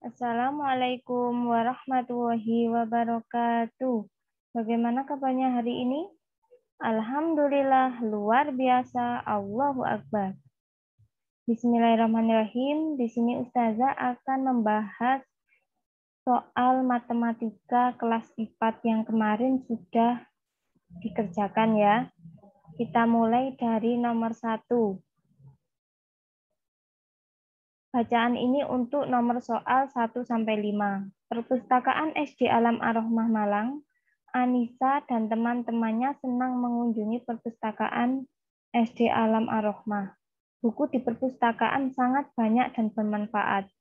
Assalamualaikum warahmatullahi wabarakatuh. Bagaimana kabarnya hari ini? Alhamdulillah, luar biasa. Allahu Akbar. Bismillahirrahmanirrahim. Di sini Ustazah akan membahas soal matematika kelas 4 yang kemarin sudah dikerjakan ya. Kita mulai dari nomor 1. Bacaan ini untuk nomor soal 1-5. Perpustakaan SD Alam Ar-Rahmah Malang, Anissa dan teman-temannya senang mengunjungi perpustakaan SD Alam Ar-Rahmah. Buku di perpustakaan sangat banyak dan bermanfaat.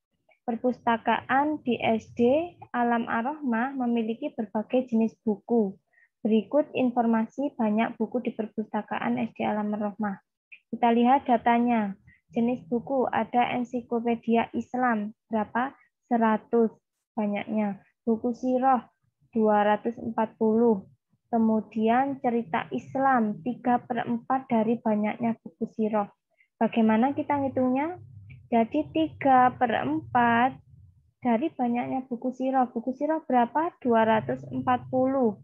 Perpustakaan di SD Alam Ar-Rahmah memiliki berbagai jenis buku. Berikut informasi banyak buku di perpustakaan SD Alam Ar-Rahmah. Kita lihat datanya. Jenis buku ada ensiklopedia Islam, berapa? 100 banyaknya. Buku sirah 240. Kemudian cerita Islam 3/4 dari banyaknya buku sirah. Bagaimana kita ngitungnya? Jadi 3/4 dari banyaknya buku sirah. Buku sirah berapa? 240.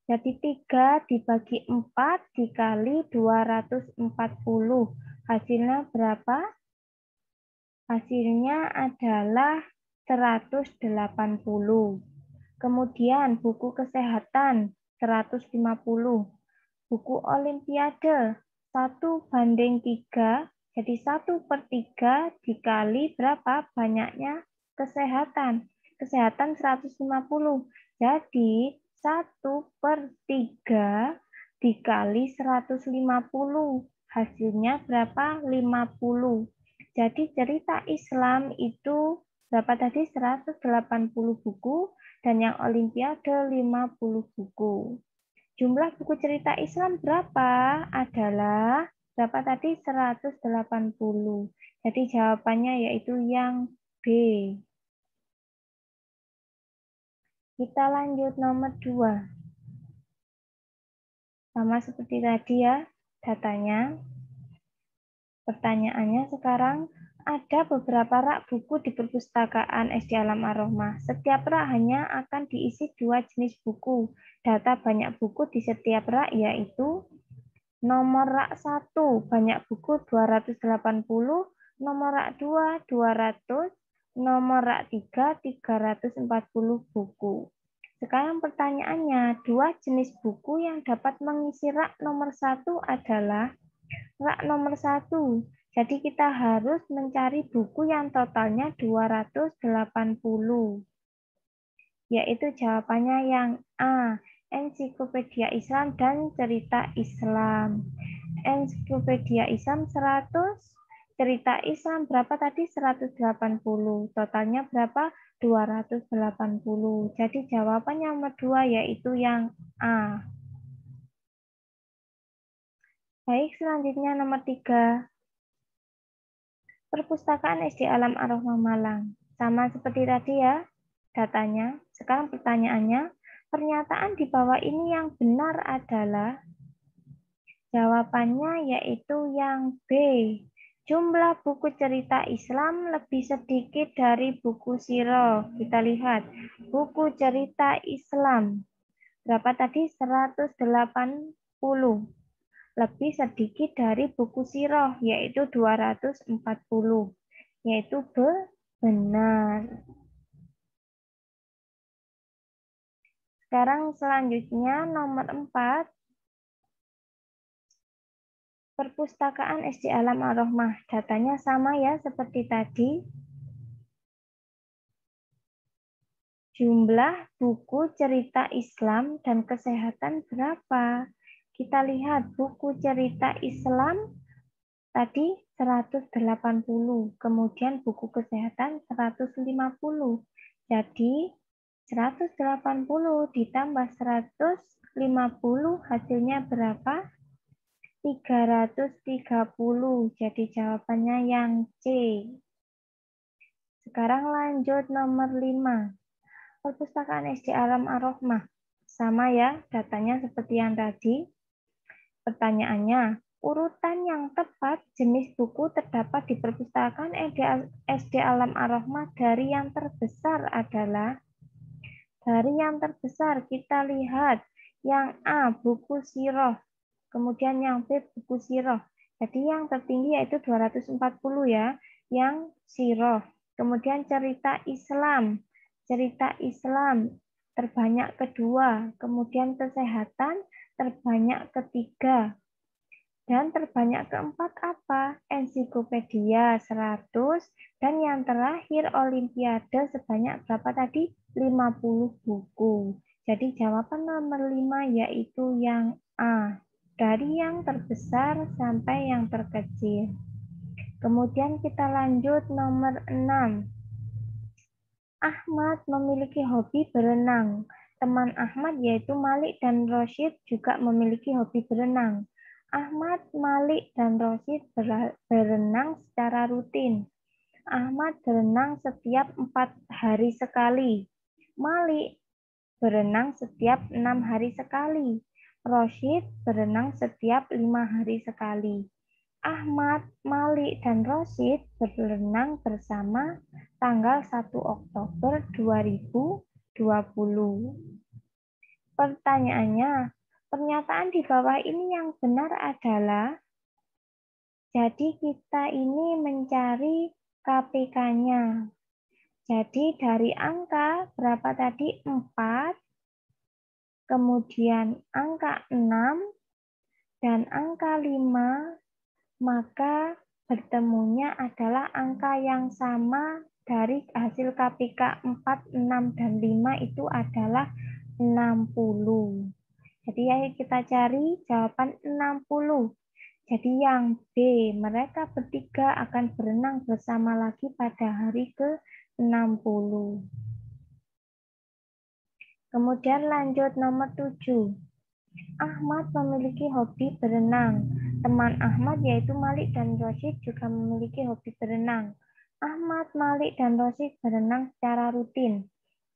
Jadi 3 dibagi 4 dikali 240. Hasilnya berapa? Hasilnya adalah 180. Kemudian buku kesehatan 150. Buku olimpiade 1/3. Jadi 1/3 dikali berapa? Banyaknya kesehatan. Kesehatan 150. Jadi 1/3 dikali 150. Hasilnya berapa? 50. Jadi cerita Islam itu berapa tadi? 180 buku dan yang olimpiade 50 buku. Jumlah buku cerita Islam berapa? Adalah berapa tadi? 180. Jadi jawabannya yaitu yang B. Kita lanjut nomor 2. Sama seperti tadi ya datanya. Pertanyaannya sekarang, ada beberapa rak buku di perpustakaan SD Alam Ar-Rahmah. Setiap rak hanya akan diisi 2 jenis buku. Data banyak buku di setiap rak yaitu nomor rak 1 banyak buku 280, nomor rak 2 200, nomor rak 3 340 buku. Sekarang pertanyaannya, 2 jenis buku yang dapat mengisi rak nomor 1 adalah rak nomor 1. Jadi kita harus mencari buku yang totalnya 280. Yaitu jawabannya yang A, ensiklopedia Islam dan cerita Islam. Ensiklopedia Islam 100, cerita Islam berapa tadi? 180. Totalnya berapa? 280. Jadi jawabannya nomor 2 yaitu yang A. Baik, selanjutnya nomor 3. Perpustakaan SD Alam Ar-Rahmah Malang. Sama seperti tadi ya datanya. Sekarang pertanyaannya, pernyataan di bawah ini yang benar adalah? Jawabannya yaitu yang B. Jumlah buku cerita Islam lebih sedikit dari buku sirah. Kita lihat, buku cerita Islam. Berapa tadi? 180. Lebih sedikit dari buku sirah, yaitu 240. Yaitu benar. Sekarang selanjutnya nomor 4. Perpustakaan SD Alam Ar-Rahmah. Datanya sama ya seperti tadi. Jumlah buku cerita Islam dan kesehatan berapa? Kita lihat buku cerita Islam tadi 180. Kemudian buku kesehatan 150. Jadi 180 ditambah 150 hasilnya berapa? 330. Jadi jawabannya yang C. Sekarang lanjut nomor 5. Perpustakaan SD Alam Ar-Rahmah. Sama ya, datanya seperti yang tadi. Pertanyaannya, Urutan yang tepat jenis buku terdapat di perpustakaan SD Alam Ar-Rahmah dari yang terbesar adalah kita lihat yang A buku sirah, kemudian yang B buku sirah. Jadi yang tertinggi yaitu 240 ya, yang sirah. Kemudian cerita Islam terbanyak kedua, kemudian kesehatan terbanyak ketiga. Dan terbanyak keempat apa? Ensiklopedia 100 dan yang terakhir Olimpiade sebanyak berapa tadi? 50 buku. Jadi jawaban nomor 5 yaitu yang A. Dari yang terbesar sampai yang terkecil. Kemudian kita lanjut nomor 6. Ahmad memiliki hobi berenang. Teman Ahmad yaitu Malik dan Rosyid juga memiliki hobi berenang. Ahmad, Malik, dan Rosyid berenang secara rutin. Ahmad berenang setiap 4 hari sekali. Malik berenang setiap 6 hari sekali. Rosyid berenang setiap 5 hari sekali. Ahmad, Malik, dan Rosyid berenang bersama tanggal 1 Oktober 2020. Pertanyaannya, pernyataan di bawah ini yang benar adalah, jadi kita ini mencari KPK-nya. Jadi dari angka berapa tadi? 4, kemudian angka 6, dan angka 5, maka bertemunya adalah angka yang sama dari hasil KPK 4, 6, dan 5 itu adalah 60. Jadi ayo kita cari jawaban 60. Jadi yang B, mereka bertiga akan berenang bersama lagi pada hari ke-60. Kemudian lanjut nomor 7. Ahmad memiliki hobi berenang. Teman Ahmad yaitu Malik dan Rosyid juga memiliki hobi berenang. Ahmad, Malik, dan Rosyid berenang secara rutin.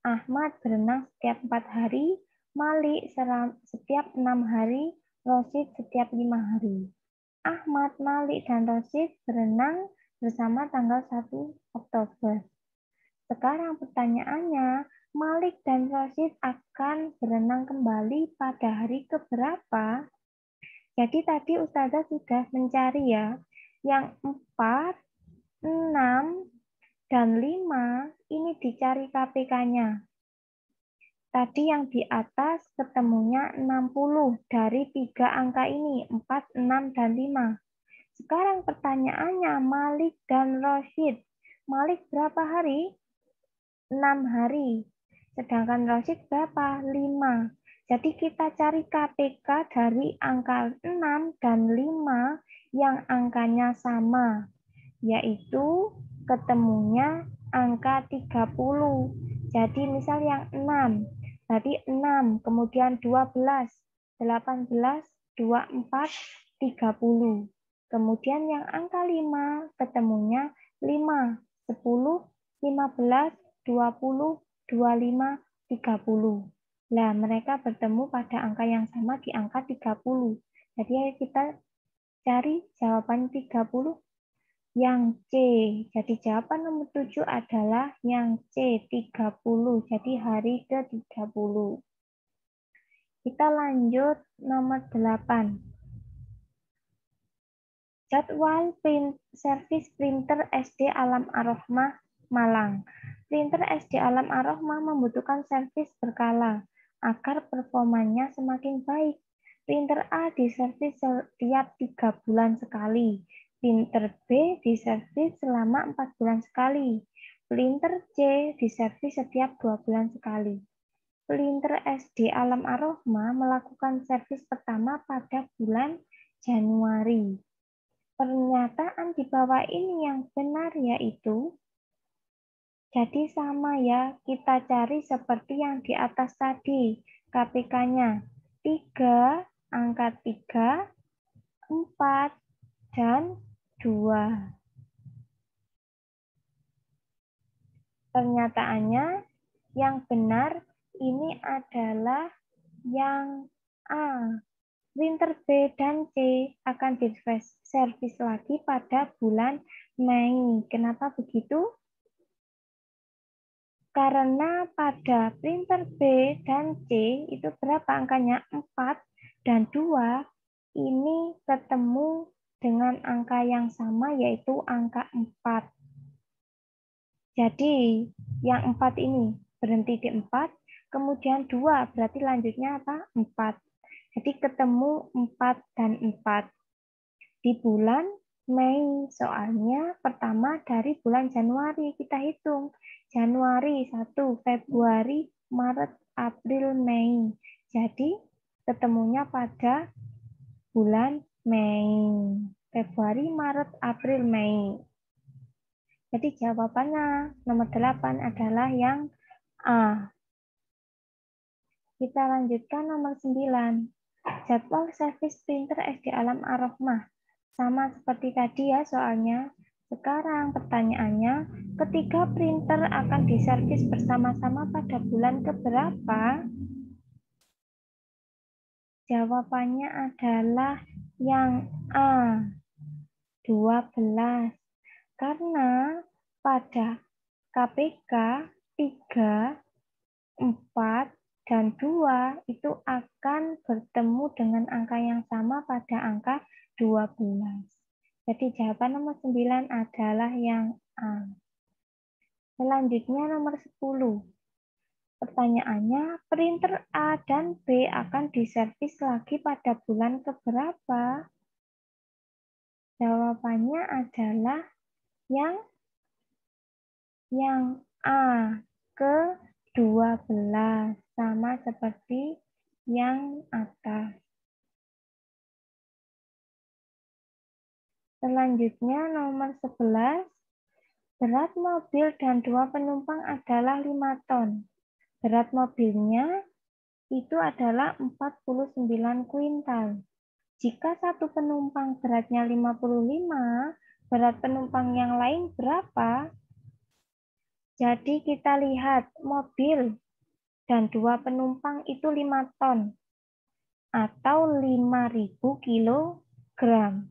Ahmad berenang setiap 4 hari, Malik setiap 6 hari, Rosyid setiap 5 hari. Ahmad, Malik, dan Rosyid berenang bersama tanggal 1 Oktober. Sekarang pertanyaannya, Malik dan Rosyid akan berenang kembali pada hari keberapa? Jadi tadi Ustazah sudah mencari ya, yang 4, 6, dan 5 ini dicari KPK-nya. Tadi yang di atas ketemunya 60 dari 3 angka ini, 4, 6, dan 5. Sekarang pertanyaannya, Malik dan Rosyid. Malik berapa hari? 6 hari. Sedangkan Rosyid berapa? 5. Jadi kita cari KPK dari angka 6 dan 5 yang angkanya sama, yaitu ketemunya angka 30. Jadi misal yang 6, berarti 6, kemudian 12, 18, 24, 30. Kemudian yang angka 5 ketemunya 5, 10, 15, 20, 25, 30. Nah, mereka bertemu pada angka yang sama di angka 30. Jadi ayo kita cari jawaban 30 yang C. Jadi jawaban nomor 7 adalah yang C, 30. Jadi hari ke-30. Kita lanjut nomor 8. Jadwal servis printer SD Alam Ar-Rahmah Malang. Printer SD Alam Ar-Rahmah membutuhkan servis berkala agar performanya semakin baik. Printer A diservis setiap 3 bulan sekali. Printer B diservis selama 4 bulan sekali. Printer C diservis setiap 2 bulan sekali. Printer SD Alam Ar-Rahmah melakukan servis pertama pada bulan Januari. Pernyataan di bawah ini yang benar yaitu, jadi sama ya, kita cari seperti yang di atas tadi, KPK-nya 3, angka 3, 4, dan 2. Pernyataannya yang benar ini adalah yang A. printer B dan C akan diservis lagi pada bulan Mei. Kenapa begitu? Karena pada printer B dan C itu berapa angkanya? 4 dan 2 ini ketemu dengan angka yang sama yaitu angka 4. Jadi yang 4 ini berhenti di 4, kemudian 2 berarti lanjutnya apa? 4. Jadi ketemu 4 dan 4 di bulan Mei. Soalnya pertama dari bulan Januari kita hitung. Januari 1, Februari, Maret, April, Mei. Jadi ketemunya pada bulan Mei. Februari, Maret, April, Mei. Jadi jawabannya nomor 8 adalah yang A. Kita lanjutkan nomor 9. Jadwal servis printer SD Alam Ar-Rahmah. Sama seperti tadi ya soalnya. Sekarang pertanyaannya, ketiga printer akan diservis bersama-sama pada bulan keberapa? Jawabannya adalah yang A, 12. Karena pada KPK 3, 4, dan 2 itu akan bertemu dengan angka yang sama pada angka 12. Jadi jawaban nomor 9 adalah yang A. Selanjutnya nomor 10. Pertanyaannya, printer A dan B akan diservis lagi pada bulan keberapa? Jawabannya adalah yang A, ke-12. Sama seperti yang atas. Selanjutnya nomor 11. Berat mobil dan 2 penumpang adalah 5 ton. Berat mobilnya itu adalah 49 kuintal. Jika satu penumpang beratnya 55, berat penumpang yang lain berapa? Jadi kita lihat mobil dan 2 penumpang itu 5 ton atau 5.000 kilogram.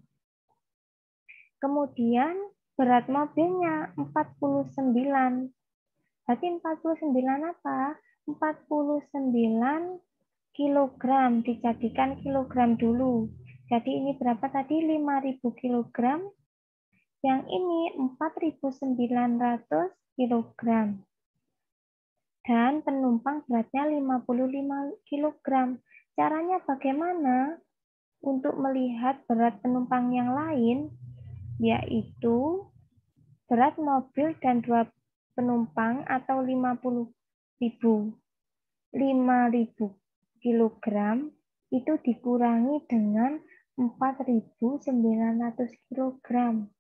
Kemudian berat mobilnya 49. Berarti 49 apa? 49 kilogram, dijadikan kilogram dulu. Jadi ini berapa tadi? 5.000 kilogram. Yang ini 4.900 kilogram. Dan penumpang beratnya 55 kilogram. Caranya bagaimana untuk melihat berat penumpang yang lain? Yaitu berat mobil dan 2 penumpang atau 5.000 kilogram itu dikurangi dengan 4.900 kilogram.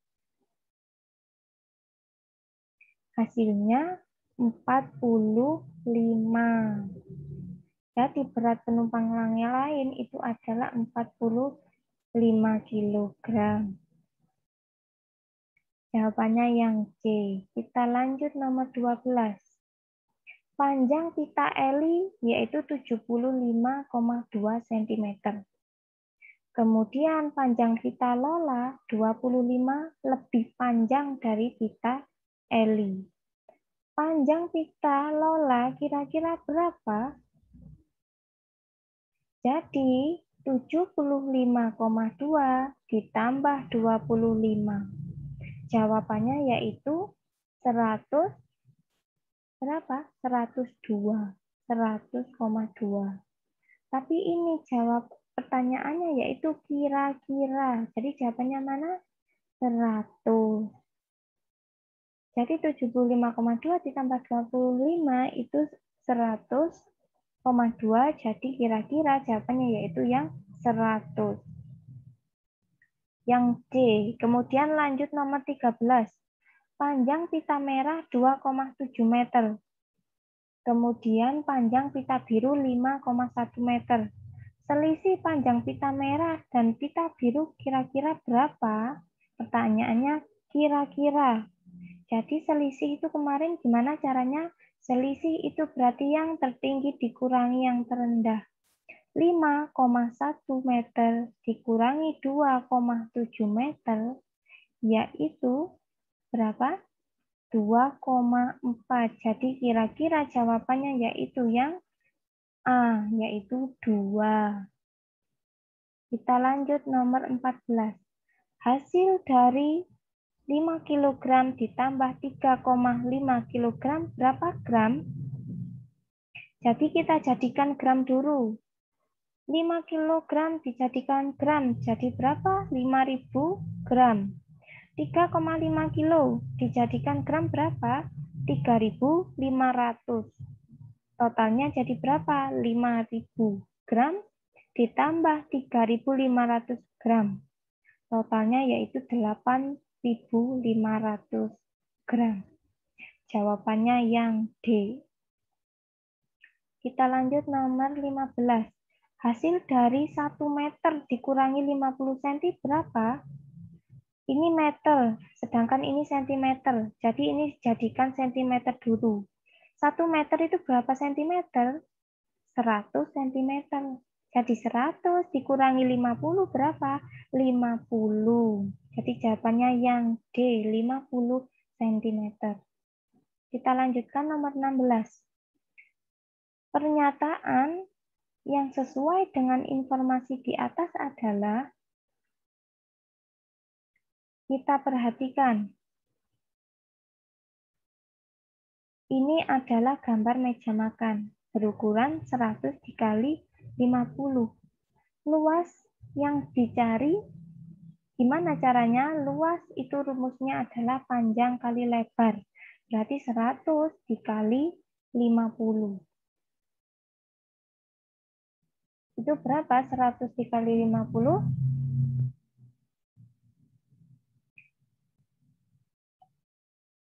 Hasilnya 45. Jadi berat penumpang yang lain itu adalah 45 kilogram. Jawabannya yang C. Kita lanjut nomor 12. Panjang pita Eli yaitu 75,2 cm. Kemudian panjang pita Lola 25 lebih panjang dari pita Eli. Panjang pita Lola kira-kira berapa? Jadi 75,2 ditambah 25. Jawabannya yaitu 100 berapa? 102. 100,2. Tapi ini jawab pertanyaannya yaitu kira-kira. Jadi jawabannya mana? 100. Jadi 75,2 ditambah 25 itu 100,2. Jadi kira-kira jawabannya yaitu yang 100. Yang D. Kemudian lanjut nomor 13. Panjang pita merah 2,7 meter. Kemudian panjang pita biru 5,1 meter. Selisih panjang pita merah dan pita biru kira-kira berapa? Pertanyaannya kira-kira. Jadi selisih itu kemarin gimana caranya? Selisih itu berarti yang tertinggi dikurangi yang terendah. 5,1 meter dikurangi 2,7 meter, yaitu berapa? 2,4. Jadi kira-kira jawabannya yaitu yang A, yaitu 2. Kita lanjut nomor 14. Hasil dari 5 kg ditambah 3,5 kg berapa gram? Jadi kita jadikan gram dulu. 5 kg dijadikan gram, jadi berapa? 5.000 gram. 3,5 kilo dijadikan gram berapa? 3.500. Totalnya jadi berapa? 5.000 gram ditambah 3.500 gram. Totalnya yaitu 8.500 gram. Jawabannya yang D. Kita lanjut nomor 15. Hasil dari 1 meter dikurangi 50 cm berapa? Ini meter, sedangkan ini sentimeter. Jadi ini jadikan sentimeter dulu. 1 meter itu berapa sentimeter? 100 sentimeter. Jadi 100 dikurangi 50 berapa? 50. Jadi jawabannya yang D, 50 cm. Kita lanjutkan nomor 16. Pernyataan yang sesuai dengan informasi di atas adalah, kita perhatikan. Ini adalah gambar meja makan, berukuran 100 dikali 50. Luas yang dicari, gimana caranya? Luas itu rumusnya adalah panjang kali lebar. Berarti 100 dikali 50. Itu berapa 100 dikali 50?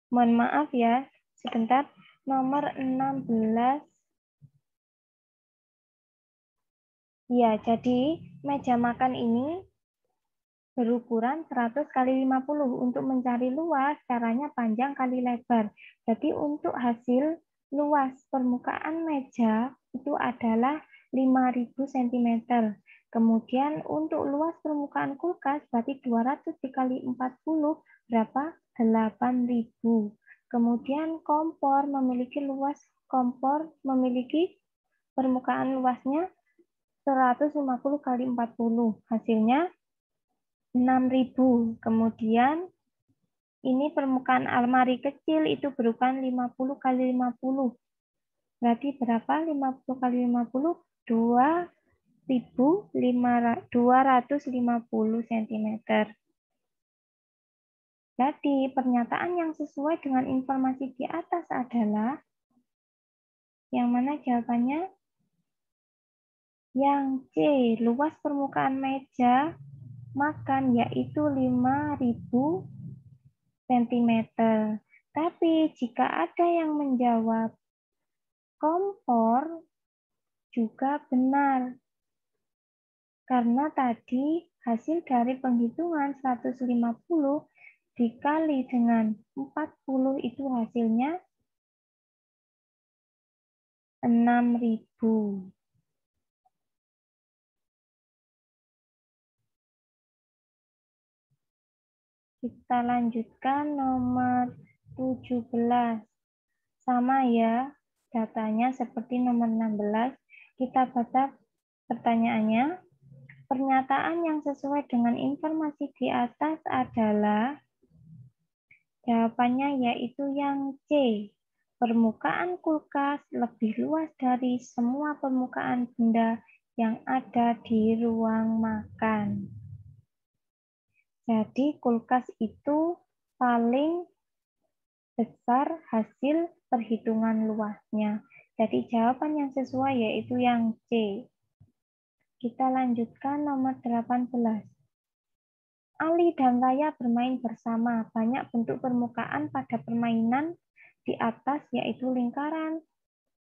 Mohon maaf ya, sebentar. Nomor 16. Ya, jadi meja makan ini berukuran 100 kali 50. Untuk mencari luas, caranya panjang kali lebar. Jadi untuk hasil luas permukaan meja itu adalah 5.000 cm. Kemudian untuk luas permukaan kulkas berarti 200 dikali 40 berapa? 8.000. Kemudian kompor memiliki permukaan luasnya 150 kali 40. Hasilnya 6.000. Kemudian ini permukaan almari kecil itu berukuran 50 kali 50. Berarti berapa? 50 kali 50? 2.250 cm. Jadi pernyataan yang sesuai dengan informasi di atas adalah, yang mana jawabannya? Yang C, luas permukaan meja makan yaitu 5.000 cm. Tapi jika ada yang menjawab kompor, juga benar. Karena tadi hasil dari penghitungan 150 dikali dengan 40 itu hasilnya 6.000. Kita lanjutkan nomor 17. Sama ya, datanya seperti nomor 16. Kita baca pertanyaannya. Pernyataan yang sesuai dengan informasi di atas adalah, jawabannya yaitu yang C. Permukaan kulkas lebih luas dari semua permukaan benda yang ada di ruang makan. Jadi kulkas itu paling besar hasil perhitungan luasnya. Jadi jawaban yang sesuai yaitu yang C. Kita lanjutkan nomor 18. Ali dan Raya bermain bersama. Banyak bentuk permukaan pada permainan di atas yaitu lingkaran,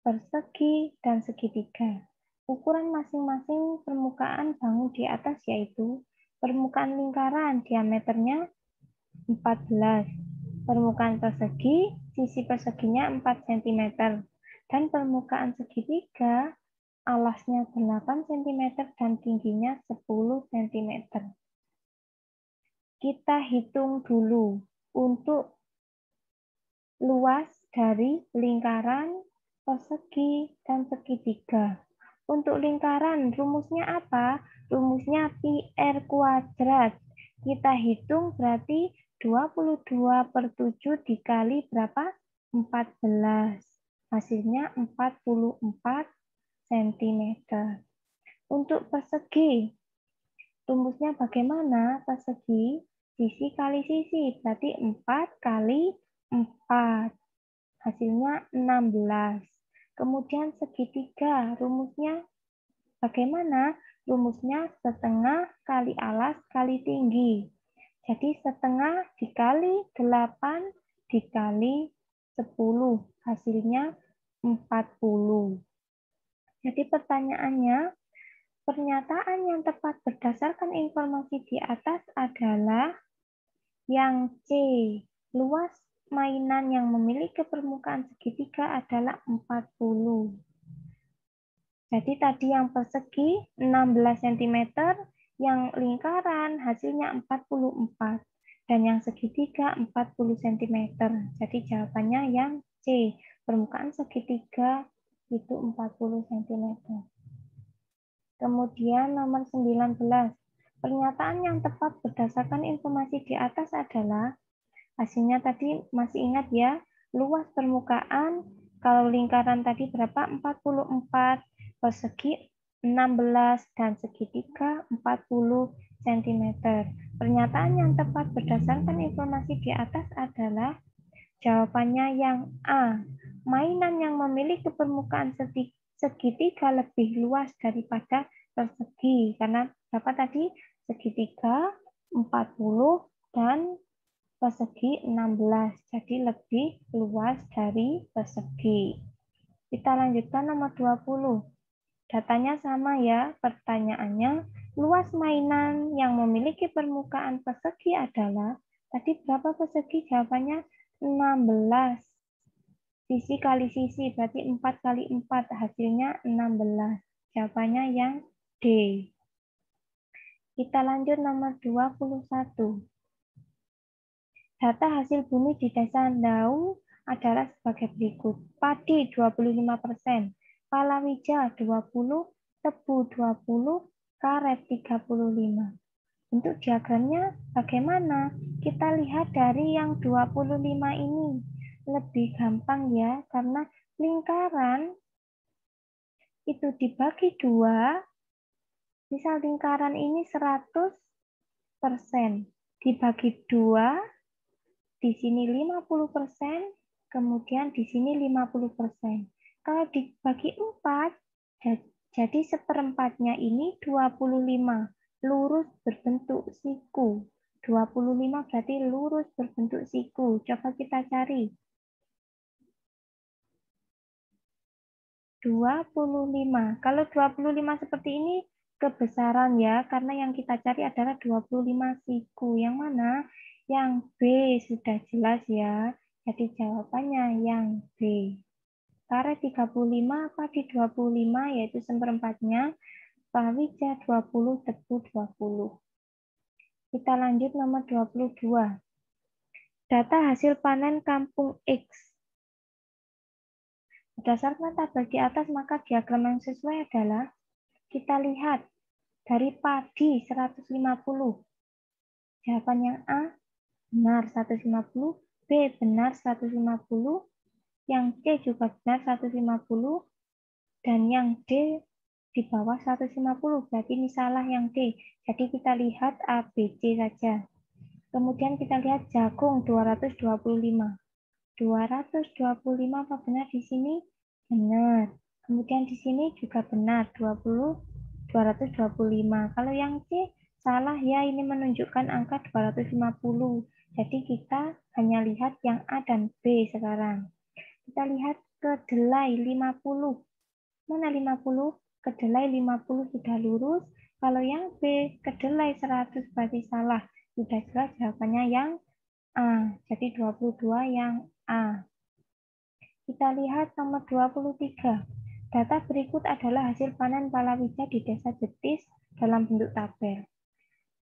persegi, dan segitiga. Ukuran masing-masing permukaan bangun di atas yaitu permukaan lingkaran diameternya 14. Permukaan persegi, sisi perseginya 4 cm. Dan permukaan segitiga, alasnya 8 cm dan tingginya 10 cm. Kita hitung dulu untuk luas dari lingkaran, persegi, dan segitiga. Untuk lingkaran, rumusnya apa? Rumusnya pi r kuadrat. Kita hitung berarti 22/7 dikali berapa? 14. Hasilnya 44 cm. Untuk persegi, rumusnya bagaimana? Persegi, sisi kali sisi, berarti 4 kali 4. Hasilnya 16. Kemudian segitiga, rumusnya bagaimana? Rumusnya setengah kali alas kali tinggi. Jadi setengah dikali 8 dikali 10. Hasilnya 40. Jadi pertanyaannya, pernyataan yang tepat berdasarkan informasi di atas adalah yang C. Luas mainan yang memiliki permukaan segitiga adalah 40. Jadi tadi yang persegi 16 cm, yang lingkaran hasilnya 44, dan yang segitiga 40 cm. Jadi jawabannya yang C, permukaan segitiga itu 40 cm. Kemudian nomor 19, pernyataan yang tepat berdasarkan informasi di atas adalah, hasilnya tadi masih ingat ya, luas permukaan, kalau lingkaran tadi berapa? 44, persegi 16, dan segitiga 40 cm. Pernyataan yang tepat berdasarkan informasi di atas adalah jawabannya yang A. Mainan yang memiliki permukaan segitiga lebih luas daripada persegi. Karena berapa tadi? Segitiga 40 dan persegi 16. Jadi lebih luas dari persegi. Kita lanjutkan nomor 20. Datanya sama ya, pertanyaannya, luas mainan yang memiliki permukaan persegi adalah, tadi berapa persegi? Jawabannya 16. Sisi kali sisi, berarti 4 kali 4, hasilnya 16. Jawabannya yang D. Kita lanjut nomor 21. Data hasil bumi di Desa Ndau adalah sebagai berikut. Padi 25%. Palawija 20, tebu 20, karet 35. Untuk diagramnya bagaimana? Kita lihat dari yang 25 ini. Lebih gampang ya, karena lingkaran itu dibagi 2. Misal lingkaran ini 100%. Dibagi 2, di sini 50%, kemudian di sini 50%. Kalau dibagi 4, jadi seperempatnya ini 25, lurus berbentuk siku. 25 berarti lurus berbentuk siku. Coba kita cari. 25. Kalau 25 seperti ini kebesaran ya, karena yang kita cari adalah 25 siku. Yang mana? Yang B, sudah jelas ya. Jadi jawabannya yang B. Karet 35, padi 25, yaitu seperempatnya. Palawija 20, tebu 20. Kita lanjut nomor 22. Data hasil panen kampung X. Berdasarkan tabel di atas, maka diagram yang sesuai adalah, kita lihat dari padi 150. Jawaban yang A benar 150, B benar 150, yang C juga benar 150, dan yang D di bawah 150. Berarti ini salah yang D. Jadi kita lihat A, B, C saja. Kemudian kita lihat jagung 225. 225 apa benar di sini? Benar. Kemudian di sini juga benar 225. Kalau yang C salah ya, ini menunjukkan angka 250. Jadi kita hanya lihat yang A dan B sekarang. Kita lihat kedelai 50. Mana 50? Kedelai 50 sudah lurus. Kalau yang B, kedelai 100 berarti salah. Sudah jelas jawabannya yang A. Jadi 22 yang A. Kita lihat nomor 23. Data berikut adalah hasil panen palawija di Desa Jetis dalam bentuk tabel.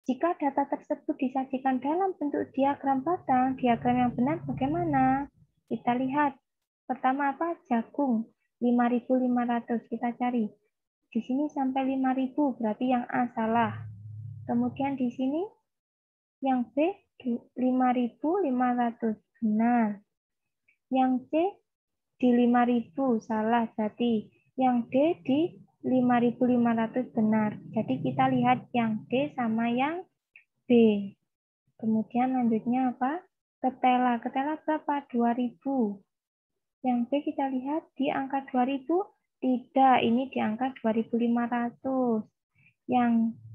Jika data tersebut disajikan dalam bentuk diagram batang, diagram yang benar bagaimana? Kita lihat. Pertama apa? Jagung 5.500 kita cari. Di sini sampai 5.000 berarti yang A salah. Kemudian di sini yang B 5.500 benar. Yang C di 5.000 salah berarti. Yang D di 5.500 benar. Jadi kita lihat yang D sama yang B. Kemudian lanjutnya apa? Ketela. Ketela berapa? 2.000. Yang B kita lihat di angka 2.000. Tidak, ini di angka 2.500. Yang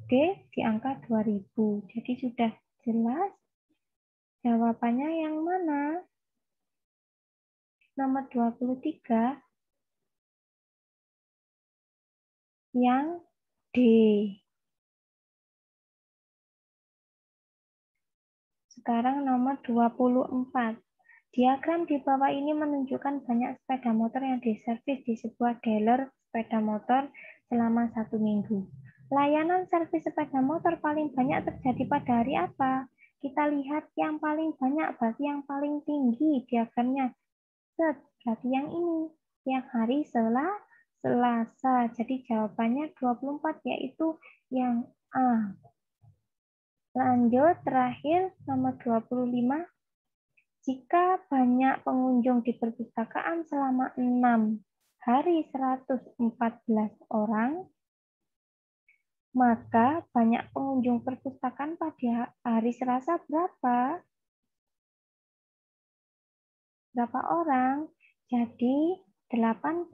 D di angka 2.000. Jadi sudah jelas jawabannya yang mana? Nomor 23. Yang D. Sekarang nomor 24. Diagram di bawah ini menunjukkan banyak sepeda motor yang diservis di sebuah dealer sepeda motor selama 1 minggu. Layanan servis sepeda motor paling banyak terjadi pada hari apa? Kita lihat yang paling banyak berarti yang paling tinggi diagramnya. Berarti yang ini. Yang hari Selasa. Jadi jawabannya 24 yaitu yang A. Lanjut terakhir nomor 25. Jika banyak pengunjung di perpustakaan selama 6 hari 114 orang, maka banyak pengunjung perpustakaan pada hari Selasa berapa? Berapa orang? Jadi 18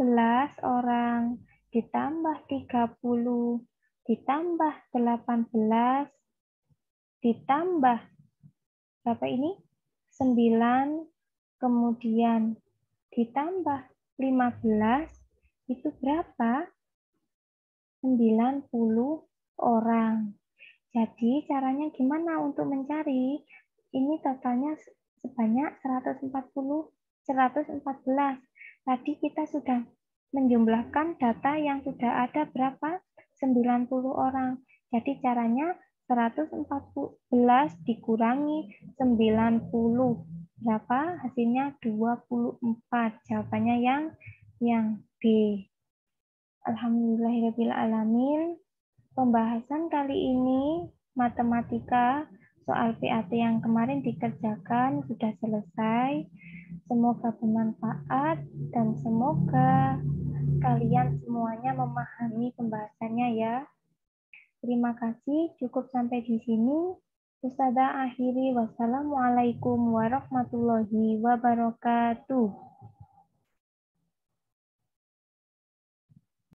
orang ditambah 30 ditambah 18 ditambah berapa ini? 9 kemudian ditambah 15 itu berapa? 90 orang. Jadi caranya gimana untuk mencari? Ini totalnya sebanyak 114. Tadi kita sudah menjumlahkan data yang sudah ada berapa? 90 orang. Jadi caranya 114 dikurangi 90. Berapa? Hasilnya 24. Jawabannya yang B. Alhamdulillahirrahmanirrahim. Pembahasan kali ini matematika soal PAT yang kemarin dikerjakan sudah selesai. Semoga bermanfaat dan semoga kalian semuanya memahami pembahasannya ya. Terima kasih, cukup sampai di sini. Ustazah akhiri, wassalamualaikum warahmatullahi wabarakatuh.